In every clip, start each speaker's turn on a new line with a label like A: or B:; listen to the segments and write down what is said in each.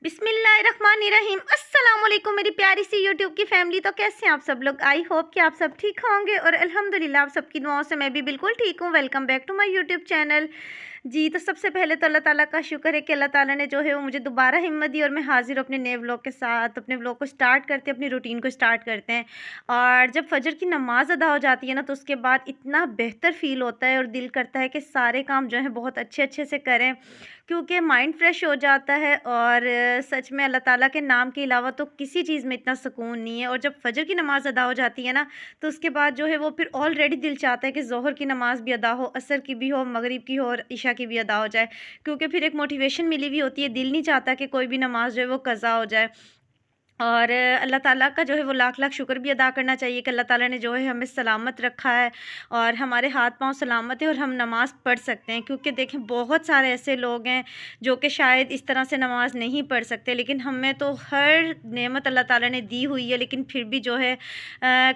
A: बिस्मिल्लाहिर्रहमानिर्रहीम। अस्सलाम वालेकुम मेरी प्यारी सी यूट्यूब की फैमिली। तो कैसे हैं आप सब लोग? आई होप कि आप सब ठीक होंगे और अल्हम्दुलिल्लाह आप सबकी दुआओं से मैं भी बिल्कुल ठीक हूँ। Welcome back to my YouTube channel. जी, तो सबसे पहले तो अल्लाह ताला का शुक्र है कि अल्लाह ताला ने जो है वो मुझे दोबारा हिम्मत दी और मैं हाज़िर हूँ अपने नए व्लॉग के साथ। अपने व्लॉग को स्टार्ट करते हैं, अपनी रूटीन को स्टार्ट करते हैं। और जब फ़जर की नमाज़ अदा हो जाती है ना, तो उसके बाद इतना बेहतर फ़ील होता है और दिल करता है कि सारे काम जो हैं बहुत अच्छे-अच्छे से करें, क्योंकि माइंड फ्रेश हो जाता है। और सच में अल्लाह ताला के नाम के अलावा तो किसी चीज़ में इतना सुकून नहीं है। और जब फ़जर की नमाज़ अदा हो जाती है ना, तो उसके बाद जो है वो फिर ऑलरेडी दिल चाहता है कि ज़ोहर की नमाज़ भी अदा हो, असर की भी हो, मगरिब की हो और इशा की भी अदा हो जाए, क्योंकि फिर एक मोटिवेशन मिली हुई होती है। दिल नहीं चाहता कि कोई भी नमाज़ जो है वो कज़ा हो जाए। और अल्लाह ताला का जो है वो लाख-लाख शुक्र भी अदा करना चाहिए कि अल्लाह ताला ने जो है हमें सलामत रखा है और हमारे हाथ-पाँव सलामत है और हम नमाज़ पढ़ सकते हैं। क्योंकि देखें, बहुत सारे ऐसे लोग हैं जो कि शायद इस तरह से नमाज़ नहीं पढ़ सकते, लेकिन हमें तो हर नेमत अल्लाह ताला ने दी हुई है, लेकिन फिर भी जो है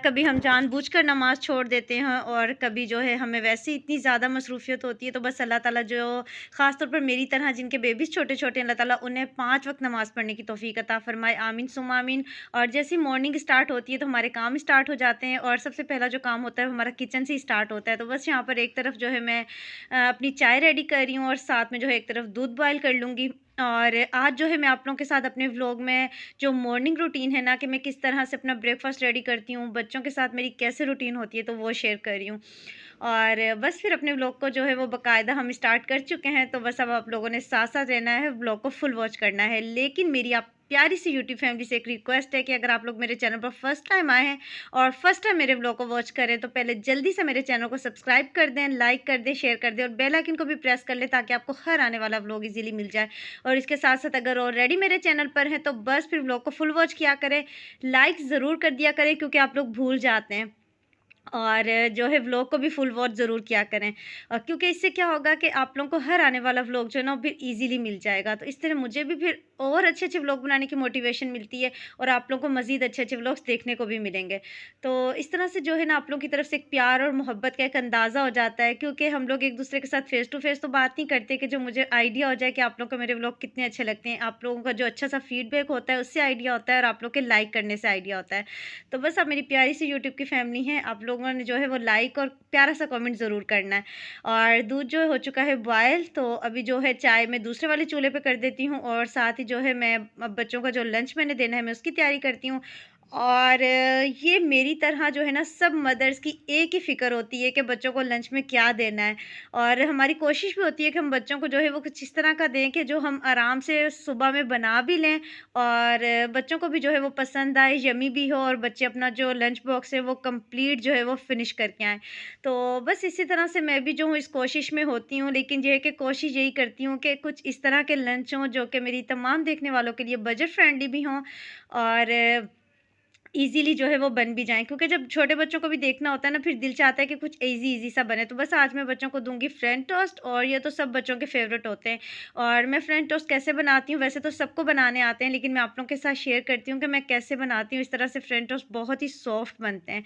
A: कभी हम जानबूझकर नमाज़ छोड़ देते हैं और कभी जो है हमें वैसे ही इतनी ज़्यादा मसरूफ़ियत होती है। तो बस अल्लाह ताला जो ख़ास तौर पर मेरी तरह जिनके बेबीज़ छोटे-छोटे हैं, अल्लाह ताला उन्हें 5 वक़्त नमाज़ पढ़ने की तौफ़ीक अता फ़रमाए। आमीन सुम्मा आमीन। और जैसे ही मॉर्निंग स्टार्ट होती है तो हमारे काम स्टार्ट हो जाते हैं और सबसे पहला जो काम होता है वो हमारा किचन से ही स्टार्ट होता है। तो बस यहाँ पर एक तरफ जो है मैं अपनी चाय रेडी कर रही हूँ और साथ में जो है एक तरफ दूध बॉयल कर लूँगी। और आज जो है मैं आप लोगों के साथ अपने व्लॉग में जो मॉर्निंग रूटीन है ना, कि मैं किस तरह से अपना ब्रेकफास्ट रेडी करती हूँ, बच्चों के साथ मेरी कैसे रूटीन होती है, तो वो शेयर कर रही हूँ। और बस फिर अपने व्लॉग को जो है वो बाकायदा हम स्टार्ट कर चुके हैं। तो बस अब आप लोगों ने साथ-साथ रहना है, व्लॉग को फुल वॉच करना है। लेकिन मेरी आप प्यारी सी यूट्यूब फैमिली से एक रिक्वेस्ट है कि अगर आप लोग मेरे चैनल पर फर्स्ट टाइम आए हैं और फर्स्ट टाइम मेरे व्लॉग को वॉच करें, तो पहले जल्दी से मेरे चैनल को सब्सक्राइब कर दें, लाइक कर दें, शेयर कर दें और बेल आइकन को भी प्रेस कर लें, ताकि आपको हर आने वाला व्लॉग इजीली मिल जाए। और इसके साथ-साथ अगर ऑलरेडी मेरे चैनल पर हैं, तो बस फिर व्लॉग को फुल वॉच किया करें, लाइक ज़रूर कर दिया करें, क्योंकि आप लोग भूल जाते हैं। और जो है व्लॉग को भी फुल वॉच ज़रूर किया करें, क्योंकि इससे क्या होगा कि आप लोगों को हर आने वाला व्लॉग जो है ना, वो फिर ईज़िली मिल जाएगा। तो इस तरह मुझे भी फिर और अच्छे-अच्छे व्लॉग बनाने की मोटिवेशन मिलती है और आप लोगों को मज़ीद अच्छे-अच्छे व्लॉग्स देखने को भी मिलेंगे। तो इस तरह से जो है ना, आप लोगों की तरफ से एक प्यार और मोहब्बत का एक अंदाज़ा हो जाता है, क्योंकि हम लोग एक-दूसरे के साथ फ़ेस टू फ़ेस तो बात नहीं करते कि जो मुझे आइडिया हो जाए कि आप लोगों को मेरे व्लॉग कितने अच्छे लगते हैं। आप लोगों का जो अच्छा-सा फ़ीडबैक होता है, उससे आइडिया होता है और आप लोग के लाइक करने से आइडिया होता है। तो बस आप मेरी प्यारी सी यूट्यूब की फैमिली हैं, आप लोगों ने जो है वो लाइक और प्यारा सा कमेंट ज़रूर करना है। और दूध जो हो चुका है बॉयल, तो अभी जो है चाय मैं दूसरे वाले चूल्हे पे कर देती हूँ और साथ ही जो है मैं अब बच्चों का जो लंच मैंने देना है, मैं उसकी तैयारी करती हूँ। और ये मेरी तरह जो है ना, सब मदर्स की एक ही फ़िक्र होती है कि बच्चों को लंच में क्या देना है। और हमारी कोशिश भी होती है कि हम बच्चों को जो है वो कुछ इस तरह का दें कि जो हम आराम से सुबह में बना भी लें और बच्चों को भी जो है वो पसंद आए, यम्मी भी हो और बच्चे अपना जो लंच बॉक्स है वो कंप्लीट जो है वो फ़िनिश करके आएँ। तो बस इसी तरह से मैं भी जो हूँ इस कोशिश में होती हूँ, लेकिन ये है कि कोशिश यही करती हूँ कि कुछ इस तरह के लंच हों जो कि मेरी तमाम देखने वालों के लिए बजट फ्रेंडली भी हों और ईज़िली जो है वो बन भी जाएँ, क्योंकि जब छोटे बच्चों को भी देखना होता है ना, फिर दिल चाहता है कि कुछ ईज़ी सा बने। तो बस आज मैं बच्चों को दूँगी फ्रेंच टोस्ट और ये तो सब बच्चों के फ़ेवरेट होते हैं। और मैं फ्रेंच टोस्ट कैसे बनाती हूँ, वैसे तो सबको बनाने आते हैं, लेकिन मैं आप लोगों के साथ शेयर करती हूँ कि मैं कैसे बनाती हूँ। इस तरह से फ्रेंच टोस्ट बहुत ही सॉफ्ट बनते हैं।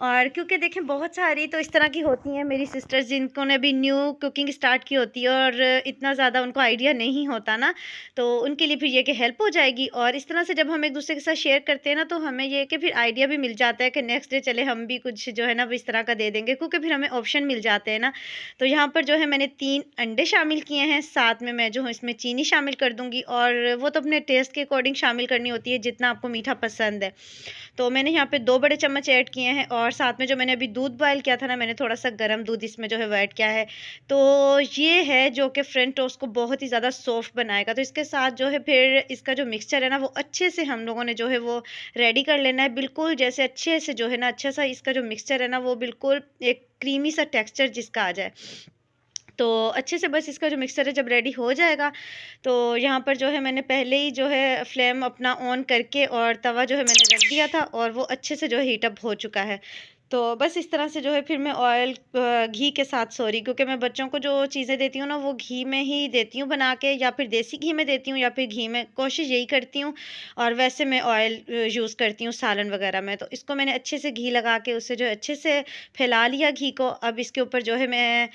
A: और क्योंकि देखें, बहुत सारी तो इस तरह की होती हैं मेरी सिस्टर्स जिनको ने अभी न्यू कुकिंग स्टार्ट की होती है और इतना ज़्यादा उनको आइडिया नहीं होता ना, तो उनके लिए फिर ये कि हेल्प हो जाएगी। और इस तरह से जब हम एक दूसरे के साथ शेयर करते हैं ना, तो हमें ये है कि फिर आइडिया भी मिल जाता है कि नेक्स्ट डे चले हम भी कुछ जो है ना वो इस तरह का दे देंगे, क्योंकि फिर हमें ऑप्शन मिल जाते हैं ना। तो यहाँ पर जो है मैंने 3 अंडे शामिल किए हैं, साथ में मैं जो हूँ इसमें चीनी शामिल कर दूँगी और वो तो अपने टेस्ट के अकॉर्डिंग शामिल करनी होती है, जितना आपको मीठा पसंद है। तो मैंने यहाँ पे 2 बड़े चम्मच ऐड किए हैं और साथ में जो मैंने अभी दूध बॉयल किया था ना, मैंने थोड़ा-सा गरम दूध इसमें जो है वो ऐड किया है। तो ये है जो कि फ्रेंच टोस्ट को बहुत ही ज़्यादा सॉफ्ट बनाएगा। तो इसके साथ जो है फिर इसका जो मिक्सचर है ना, वो अच्छे से हम लोगों ने जो है वो रेडी कर लेना है। बिल्कुल जैसे अच्छे से जो है ना, अच्छा-सा इसका जो मिक्सचर है ना, वो बिल्कुल एक क्रीमी सा टेक्सचर जिसका आ जाए। तो अच्छे से बस इसका जो मिक्सचर है जब रेडी हो जाएगा, तो यहाँ पर जो है मैंने पहले ही जो है फ्लेम अपना ऑन करके और तवा जो है मैंने रख दिया था और वो अच्छे से जो है हीट अप हो चुका है। तो बस इस तरह से जो है फिर मैं ऑयल घी के साथ सॉरी, क्योंकि मैं बच्चों को जो चीज़ें देती हूँ ना वो घी में ही देती हूँ बना के, या फिर देसी घी में देती हूँ या फिर घी में, कोशिश यही करती हूँ। और वैसे मैं ऑयल यूज़ करती हूँ सालन वगैरह में। तो इसको मैंने अच्छे से घी लगा के उससे जो है अच्छे से फैला लिया घी को। अब इसके ऊपर जो है मैं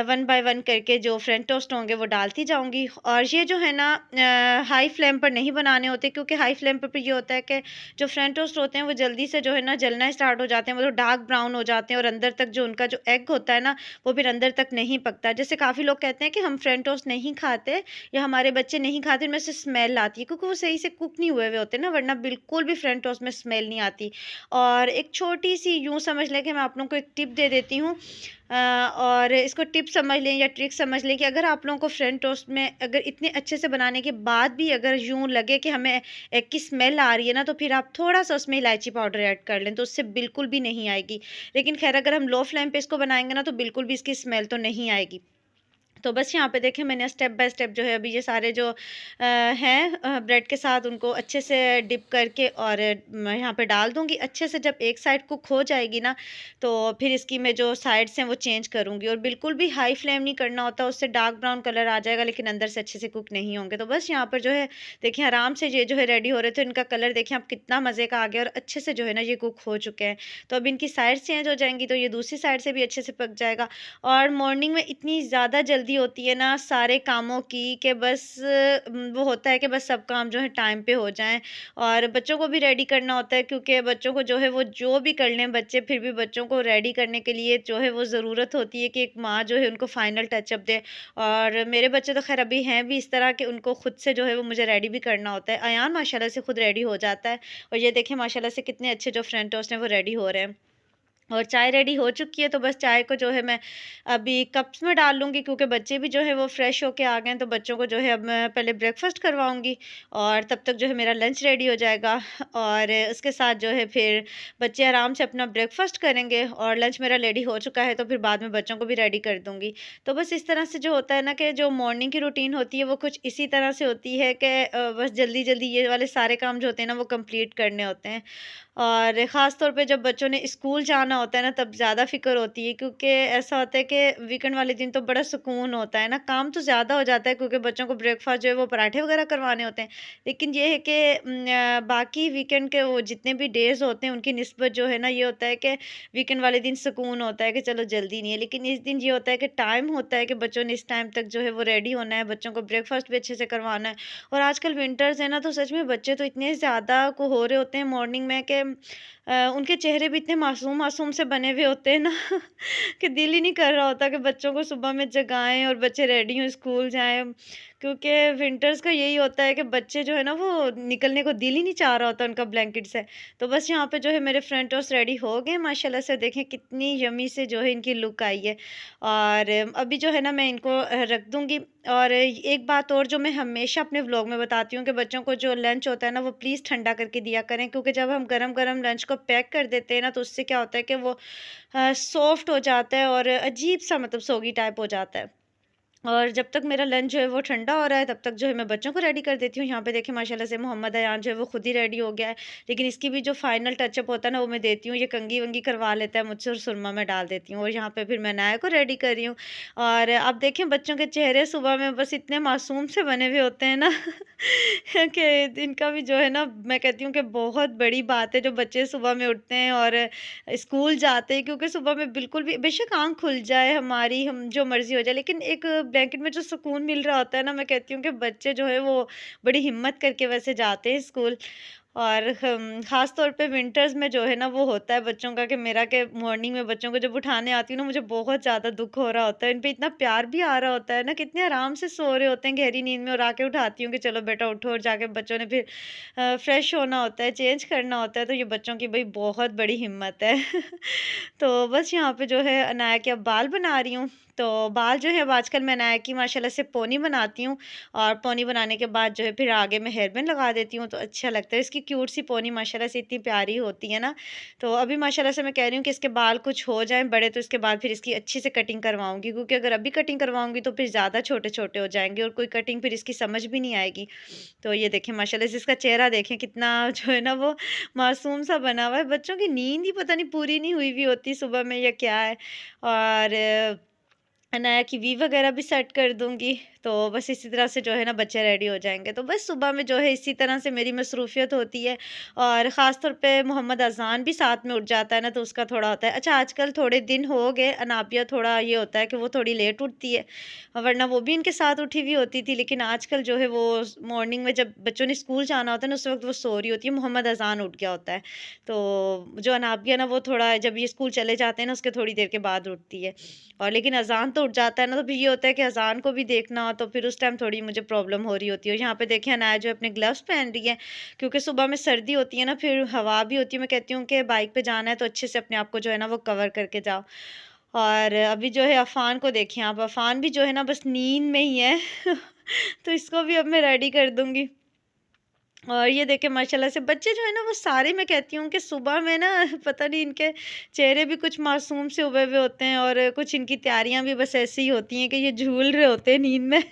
A: 1 बाय 1 करके जो फ्रेंच टोस्ट होंगे वो डालती जाऊँगी। और ये जो है ना हाई फ्लेम पर नहीं बनाने होते, क्योंकि हाई फ्लेम पर ये होता है कि जो फ्रेंच टोस्ट होते हैं वो जल्दी से जो है ना जलना स्टार्ट हो जाते हैं, वो तो डार्क ब्राउन हो जाते हैं और अंदर तक जो उनका जो एग होता है ना वो फिर अंदर तक नहीं पकता। जैसे काफ़ी लोग कहते हैं कि हम फ्रेंच टोस्ट नहीं खाते या हमारे बच्चे नहीं खाते, उनमें से स्मेल आती है क्योंकि वो सही से कुक नहीं हुए हुए होते ना, वरना बिल्कुल भी फ्रेंच टोस्ट में स्मेल नहीं आती। और एक छोटी सी यूँ समझ लें कि मैं आप लोगों को एक टिप दे देती हूँ, और इसको टिप समझ लें या ट्रिक समझ लें कि अगर आप लोगों को फ्रेंच टोस्ट में अगर इतने अच्छे से बनाने के बाद भी अगर यूँ लगे कि हमें एग की स्मेल आ रही है ना, तो फिर आप थोड़ा-सा उसमें इलायची पाउडर ऐड कर लें, तो उससे बिल्कुल भी नहीं आएगी। लेकिन ख़ैर अगर हम लो फ्लेम पे इसको बनाएँगे ना, तो बिल्कुल भी इसकी स्मेल तो नहीं आएगी। तो बस यहाँ पे देखें मैंने स्टेप बाय स्टेप जो है अभी ये सारे जो हैं ब्रेड के साथ उनको अच्छे से डिप करके और मैं यहाँ पे डाल दूँगी। अच्छे से जब एक साइड कुक हो जाएगी ना, तो फिर इसकी मैं जो साइड्स हैं वो चेंज करूँगी। और बिल्कुल भी हाई फ्लेम नहीं करना होता, उससे डार्क ब्राउन कलर आ जाएगा लेकिन अंदर से अच्छे से कुक नहीं होंगे। तो बस यहाँ पर जो है देखिए आराम से ये जो है रेडी हो रहे थे, इनका कलर देखिए आप कितना मज़े का आ गया और अच्छे से जो है ना ये कुक हो चुके हैं। तो अब इनकी साइड्स चेंज हो जाएँगी तो ये दूसरी साइड से भी अच्छे से पक जाएगा। और मॉर्निंग में इतनी ज़्यादा जल्दी होती है ना सारे कामों की कि बस वो होता है कि बस सब काम जो है टाइम पे हो जाएँ। और बच्चों को भी रेडी करना होता है, क्योंकि बच्चों को जो है वो जो भी कर लें बच्चे, फिर भी बच्चों को रेडी करने के लिए जो है वो ज़रूरत होती है कि एक माँ जो है उनको फाइनल टचअप दे। और मेरे बच्चे तो ख़ैर अभी हैं भी इस तरह कि उनको खुद से जो है वो मुझे रेडी भी करना होता है। अयान माशाल्लाह से खुद रेडी हो जाता है और ये देखें माशाल्लाह से कितने अच्छे जो फ्रेंच टोस्ट हैं वो रेडी हो रहे हैं। और चाय रेडी हो चुकी है, तो बस चाय को जो है मैं अभी कप्स में डाल लूँगी, क्योंकि बच्चे भी जो है वो फ्रेश होके आ गए हैं, तो बच्चों को जो है अब मैं पहले ब्रेकफ़ास्ट करवाऊँगी और तब तक जो है मेरा लंच रेडी हो जाएगा। और उसके साथ जो है फिर बच्चे आराम से अपना ब्रेकफ़ास्ट करेंगे और लंच मेरा रेडी हो चुका है, तो फिर बाद में बच्चों को भी रेडी कर दूँगी। तो बस इस तरह से जो होता है ना कि जो मॉर्निंग की रूटीन होती है वो कुछ इसी तरह से होती है कि बस जल्दी-जल्दी ये वाले सारे काम जो होते हैं ना वो कंप्लीट करने होते हैं। और ख़ास तौर पे जब बच्चों ने स्कूल जाना होता है ना तब ज़्यादा फ़िक्र होती है, क्योंकि ऐसा होता है कि वीकेंड वाले दिन तो बड़ा सुकून होता है ना, काम तो ज़्यादा हो जाता है क्योंकि बच्चों को ब्रेकफ़ास्ट जो है वो पराठे वग़ैरह करवाने होते हैं। लेकिन ये है कि बाकी वीकेंड के वो जितने भी डेज़ होते हैं उनकी निस्बत जो है ना ये होता है कि वीकेंड वाले दिन सुकून होता है कि चलो जल्दी नहीं है। लेकिन इस दिन ये होता है कि टाइम होता है कि बच्चों ने इस टाइम तक जो है वो रेडी होना है, बच्चों को ब्रेकफ़ास्ट भी अच्छे से करवाना है। और आजकल विंटर्स है ना, तो सच में बच्चे तो इतने ज़्यादा को हो रहे होते हैं मॉर्निंग में कि उनके चेहरे भी इतने मासूम-मासूम से बने हुए होते हैं ना कि दिल ही नहीं कर रहा होता कि बच्चों को सुबह में जगाएँ और बच्चे रेडी हों स्कूल जाएँ। क्योंकि विंटर्स का यही होता है कि बच्चे जो है ना वो निकलने को दिल ही नहीं चाह रहा होता उनका ब्लैंकेट से। तो बस यहाँ पे जो है मेरे फ्रेंच टोस्ट रेडी हो गए माशाल्लाह से, देखें कितनी यम्मी से जो है इनकी लुक आई है। और अभी जो है ना मैं इनको रख दूँगी। और एक बात और जो मैं हमेशा अपने व्लॉग में बताती हूँ कि बच्चों को जो लंच होता है ना वो प्लीज़ ठंडा करके दिया करें, क्योंकि जब हम गरम-गरम लंच को पैक कर देते हैं ना तो उससे क्या होता है कि वो सॉफ्ट हो जाता है और अजीब-सा मतलब सौगी टाइप हो जाता है। और जब तक मेरा लंच जो है वो ठंडा हो रहा है तब तक जो है मैं बच्चों को रेडी कर देती हूँ। यहाँ पे देखिए माशाल्लाह से मोहम्मद अयान जो है वो खुद ही रेडी हो गया है। लेकिन इसकी भी जो फाइनल टचअप होता है ना वो मैं देती हूँ। ये कंघी-वंघी करवा लेता है मुझसे और सुरमा मैं डाल देती हूँ। और यहाँ पे फिर मैं नाया को रेडी कर रही हूँ। और अब देखें बच्चों के चेहरे सुबह में बस इतने मासूम से बने हुए होते हैं ना कि इनका भी जो है ना मैं कहती हूँ कि बहुत बड़ी बात है जो बच्चे सुबह में उठते हैं और स्कूल जाते हैं, क्योंकि सुबह में बिल्कुल भी बेशक आँख खुल जाए हमारी, हम जो मर्ज़ी हो जाए, लेकिन एक ब्लैंकेट में जो सुकून मिल रहा होता है ना, मैं कहती हूँ कि बच्चे जो है वो बड़ी हिम्मत करके वैसे जाते हैं स्कूल। और ख़ास तौर पे विंटर्स में जो है ना वो होता है बच्चों का कि मेरा के मॉर्निंग में बच्चों को जब उठाने आती हूँ ना मुझे बहुत ज़्यादा दुःख हो रहा होता है। इन पे इतना प्यार भी आ रहा होता है ना, कितने आराम से सो रहे होते हैं गहरी नींद में और आके उठाती हूँ कि चलो बेटा उठो, और जाके बच्चों ने फिर फ्रेश होना होता है, चेंज करना होता है, तो ये बच्चों की भई बहुत बड़ी हिम्मत है। तो बस यहाँ पे जो है अनाया के अब बाल बना रही हूँ। तो बाल जो है अब आजकल मैं अनाया की माशाल्लाह से पोनी बनाती हूँ और पोनी बनाने के बाद जो है फिर आगे मैं हेयर बैंड लगा देती हूँ, तो अच्छा लगता है। इसकी क्यूट सी पोनी माशाल्लाह से इतनी प्यारी होती है ना, तो अभी माशाल्लाह से मैं कह रही हूँ कि इसके बाल कुछ हो जाएँ बड़े तो इसके बाद फिर इसकी अच्छी से कटिंग करवाऊँगी, क्योंकि अगर अभी कटिंग करवाऊँगी तो फिर ज़्यादा छोटे-छोटे हो जाएँगे और कोई कटिंग फिर इसकी समझ भी नहीं आएगी। तो ये देखें माशाल्लाह से इसका चेहरा देखें कितना जो है ना वो मासूम सा बना हुआ है। बच्चों की नींद ही पता नहीं पूरी नहीं हुई होती सुबह में या क्या है। और अनाया की वी वगैरह भी सेट कर दूँगी, तो बस इसी तरह से जो है ना बच्चे रेडी हो जाएँगे। तो बस सुबह में जो है इसी तरह से मेरी मसरूफ़ियत होती है और ख़ास तौर पे मोहम्मद अज़ान भी साथ में उठ जाता है ना, तो उसका थोड़ा होता है। अच्छा, आजकल थोड़े दिन हो गए अनाबिया थोड़ा ये होता है कि वो थोड़ी लेट उठती है, वरना वो भी इनके साथ उठी हुई होती थी। लेकिन आजकल जो है वो मॉर्निंग में जब बच्चों ने स्कूल जाना होता है ना, उस वक़्त वो सो रही होती है, मोहम्मद अज़ान उठ गया होता है। तो जो अनाबिया ना वो थोड़ा जब ये स्कूल चले जाते हैं ना उसके थोड़ी देर के बाद उठती है। और लेकिन अज़ान तो उठ जाता है ना, तो फिर ये होता है कि अज़ान को भी देखना, तो फिर उस टाइम थोड़ी मुझे प्रॉब्लम हो रही होती है। और यहाँ पे देखिए अनाया जो है अपने ग्लव्स पहन रही है, क्योंकि सुबह में सर्दी होती है ना, फिर हवा भी होती है। मैं कहती हूँ कि बाइक पे जाना है तो अच्छे से अपने आप को जो है ना वो कवर करके जाओ। और अभी जो है अफ़ान को देखिए आप, अफ़ान भी जो है ना बस नींद में ही है तो इसको भी अब मैं रेडी कर दूँगी। और ये देखें माशाल्लाह से बच्चे जो है ना वो सारे, मैं कहती हूँ कि सुबह में ना पता नहीं इनके चेहरे भी कुछ मासूम से उभे हुए होते हैं और कुछ इनकी तैयारियां भी बस ऐसी ही होती हैं कि ये झूल रहे होते हैं नींद में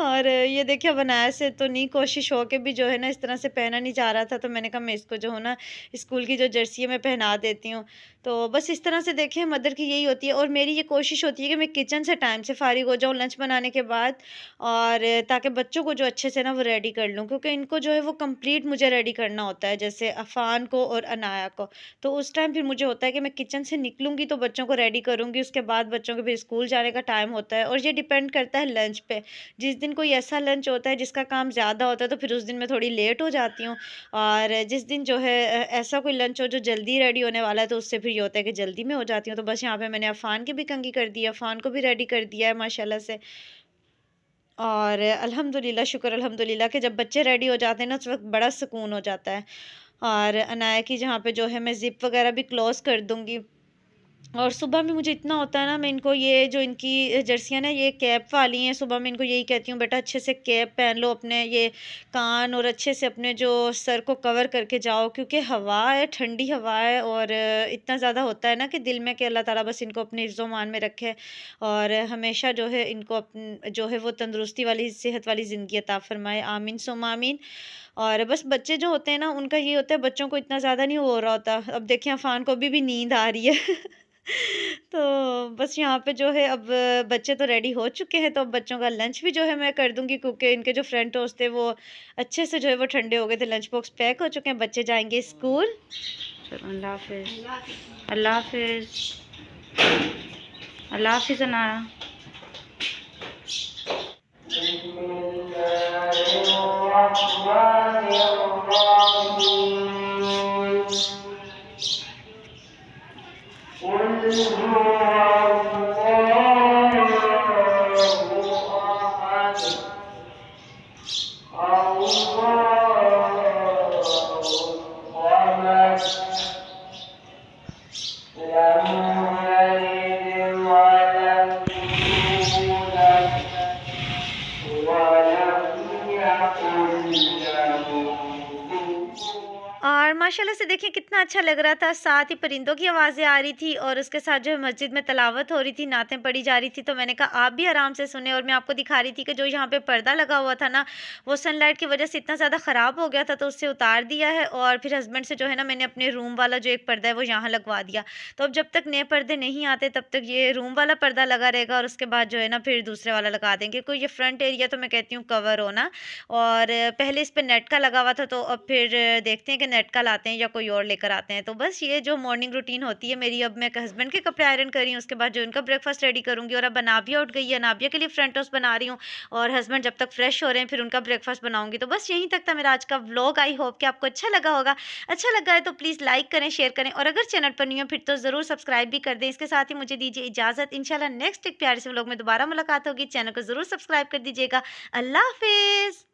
A: और ये देखिए बनाया से तो नहीं, कोशिश हो के भी जो है ना इस तरह से पहना नहीं जा रहा था, तो मैंने कहा मैं इसको जो है ना स्कूल की जो जर्सी है मैं पहना देती हूँ। तो बस इस तरह से देखें मदर की यही होती है और मेरी ये कोशिश होती है कि मैं किचन से टाइम से फारिग हो जाऊँ लंच बनाने के बाद, और ताकि बच्चों को जो अच्छे से ना वो रेडी कर लूँ, क्योंकि इनको जो है वो कंप्लीट मुझे रेडी करना होता है, जैसे अफ़ान को और अनाया को। तो उस टाइम फिर मुझे होता है कि मैं किचन से निकलूँगी तो बच्चों को रेडी करूँगी, उसके बाद बच्चों के फिर स्कूल जाने का टाइम होता है, और ये डिपेंड करता है लंच पे। जिस दिन कोई ऐसा लंच होता है जिसका काम ज़्यादा होता है तो फिर उस दिन मैं थोड़ी लेट हो जाती हूँ, और जिस दिन जो है ऐसा कोई लंच हो जो जल्दी रेडी होने वाला है तो उससे फिर ये होता है कि जल्दी में हो जाती हूँ। तो बस यहाँ पे मैंने अफ़ान की भी कंघी कर दी है, अफ़ान को भी रेडी कर दिया है माशाल्लाह से। और अल्हम्दुलिल्लाह, शुक्र अल्हम्दुलिल्लाह कि जब बच्चे रेडी हो जाते हैं ना उस वक़्त बड़ा सुकून हो जाता है। और अनाया की जहाँ पे जो है मैं ज़िप वग़ैरह भी क्लोज़ कर दूँगी। और सुबह में मुझे इतना होता है ना, मैं इनको ये जो इनकी जर्सियाँ ना ये कैप वाली हैं, सुबह मैं इनको यही कहती हूँ बेटा अच्छे से कैप पहन लो अपने ये कान, और अच्छे से अपने जो सर को कवर करके जाओ, क्योंकि हवा है, ठंडी हवा है, और इतना ज़्यादा होता है ना कि दिल में कि अल्लाह ताला बस इनको अपने इज़्ज़ो-मान में रखे और हमेशा जो है इनको जो है वो तंदुरुस्ती वाली सेहत वाली ज़िंदगी अता फ़रमाए, आमीन सुम्मा आमीन। और बस बच्चे जो होते हैं ना उनका ये होता है, बच्चों को इतना ज़्यादा नहीं हो रहा होता। अब देखिए अफ़ान को अभी भी नींद आ रही है तो बस यहाँ पे जो है अब बच्चे तो रेडी हो चुके हैं, तो अब बच्चों का लंच भी जो है मैं कर दूँगी, क्योंकि इनके जो फ्रंट टोस्ट थे वो अच्छे से जो है वो ठंडे हो गए थे, लंच बॉक्स पैक हो चुके हैं, बच्चे जाएँगे स्कूल। चलो अल्लाह हाफ़िज़। अल्लाह हाफ़िज़। अल्लाह हाफ़िज़ अनाया। और माशाल्लाह से देखिए कितना अच्छा लग रहा था, साथ ही परिंदों की आवाज़ें आ रही थी और उसके साथ जो है मस्जिद में तिलावत हो रही थी, नातें पढ़ी जा रही थी। तो मैंने कहा आप भी आराम से सुने, और मैं आपको दिखा रही थी कि जो यहाँ पे पर्दा लगा हुआ था ना, वो सनलाइट की वजह से इतना ज़्यादा ख़राब हो गया था, तो उससे उतार दिया है। और फिर हस्बैंड से जो है ना मैंने अपने रूम वाला जो एक पर्दा है वो यहाँ लगवा दिया। तो अब जब तक नए पर्दे नहीं आते तब तक ये रूम वाला पर्दा लगा रहेगा, और उसके बाद जो है ना फिर दूसरे वाला लगा देंगे। कोई ये फ्रंट एरिया तो मैं कहती हूँ कवर हो ना, और पहले इस पे नेट का लगा हुआ था, तो अब फिर देखते हैं कि नेट का लाते हैं या कोई और लेकर आते हैं। तो बस ये जो मॉर्निंग रूटीन होती है मेरी, अब मैं हस्बैंड के कपड़े आयरन कर रही हूँ, उसके बाद जो इनका ब्रेकफास्ट रेडी करूँगी। और अब अनाबिया उठ गई है, अनाबिया के लिए फ्रंट टोस्ट बना रही हूँ, और हस्बैंड जब तक फ्रेश हो रहे हैं फिर उनका ब्रेकफास्ट बनाऊँगी। तो बस यहीं तक था मेरा आज का व्लॉग। आई होप कि आपको अच्छा लगा होगा। अच्छा लगा है तो प्लीज़ लाइक करें, शेयर करें, और अगर चैनल पर नहीं हो फिर तो ज़रूर सब्सक्राइब भी कर दें। इसके साथ ही मुझे दीजिए इजाज़त। इंशाल्लाह नेक्स्ट एक प्यारे से व्लॉग में दोबारा मुलाकात होगी। चैनल को ज़रूर सब्सक्राइब कर दीजिएगा। अल्लाह हाफ़िज़।